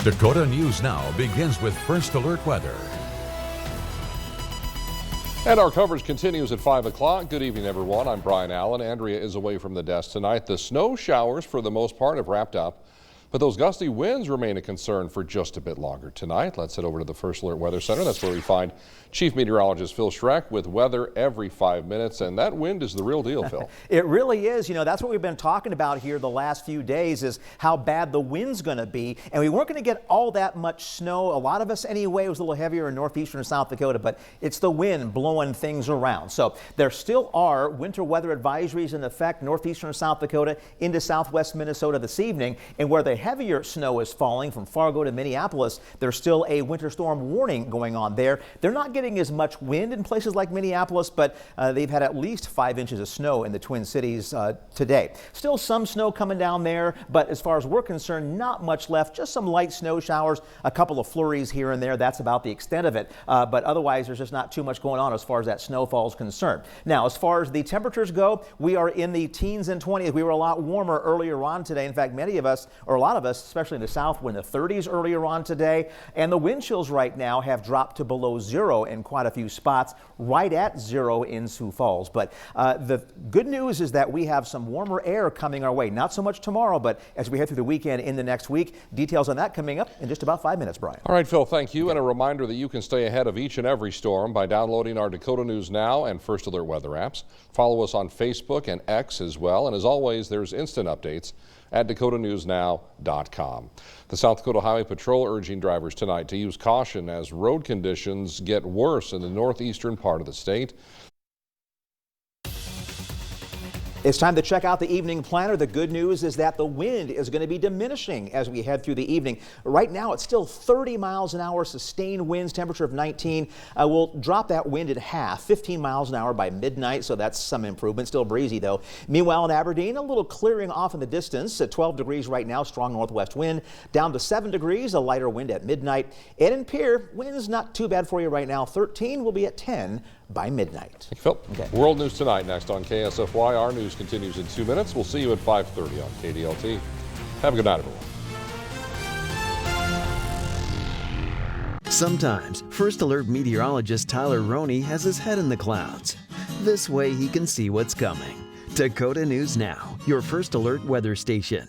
Dakota News Now begins with First Alert Weather. And our coverage continues at 5 o'clock. Good evening, everyone. I'm Brian Allen. Andrea is away from the desk tonight. The snow showers, for the most part, have wrapped up, but those gusty winds remain a concern for just a bit longer tonight. Let's head over to the First Alert Weather Center. That's where we find Chief Meteorologist Phil Schreck with weather every 5 minutes, and that wind is the real deal, Phil. It really is. You know, that's what we've been talking about here the last few days, is how bad the wind's going to be. And we weren't going to get all that much snow. A lot of us anyway. It was a little heavier in northeastern South Dakota, but it's the wind blowing things around. So there still are winter weather advisories in effect northeastern South Dakota into southwest Minnesota this evening. And where the heavier snow is falling from Fargo to Minneapolis, there's still a winter storm warning going on there. They're not getting as much wind in places like Minneapolis, but they've had at least 5 inches of snow in the Twin Cities today. Still some snow coming down there, but as far as we're concerned, not much left. Just some light snow showers, a couple of flurries here and there. That's about the extent of it. But otherwise, there's just not too much going on as far as that snowfall is concerned. Now, as far as the temperatures go, we are in the teens and 20s. We were a lot warmer earlier on today. In fact, many of us, or a lot of us, especially in the south, were in the 30s earlier on today. And the wind chills right now have dropped to below zero in quite a few spots, right at zero in Sioux Falls. But the good news is that we have some warmer air coming our way. Not so much tomorrow, but as we head through the weekend in the next week. Details on that coming up in just about 5 minutes, Brian. All right, Phil, thank you. And a reminder that you can stay ahead of each and every storm by downloading our Dakota News Now and First Alert Weather apps. Follow us on Facebook and X as well. And as always, there's instant updates at dakotanewsnow.com. The South Dakota Highway Patrol urging drivers tonight to use caution as road conditions get worse in the northeastern part of the state. It's time to check out the evening planner. The good news is that the wind is going to be diminishing as we head through the evening. Right now, it's still 30 miles an hour, sustained winds, temperature of 19. We'll drop that wind in half, 15 miles an hour by midnight, so that's some improvement. Still breezy, though. Meanwhile, in Aberdeen, a little clearing off in the distance. At 12 degrees right now, strong northwest wind. Down to 7 degrees, a lighter wind at midnight. And in Pierre, wind's not too bad for you right now. 13 will be at 10 by midnight. Thank you, Phil. Okay. World News Tonight next on KSFY. Our news continues in 2 minutes. We'll see you at 5:30 on KDLT. Have a good night, everyone. Sometimes, First Alert meteorologist Tyler Roney has his head in the clouds. This way he can see what's coming. Dakota News Now, your First Alert weather station.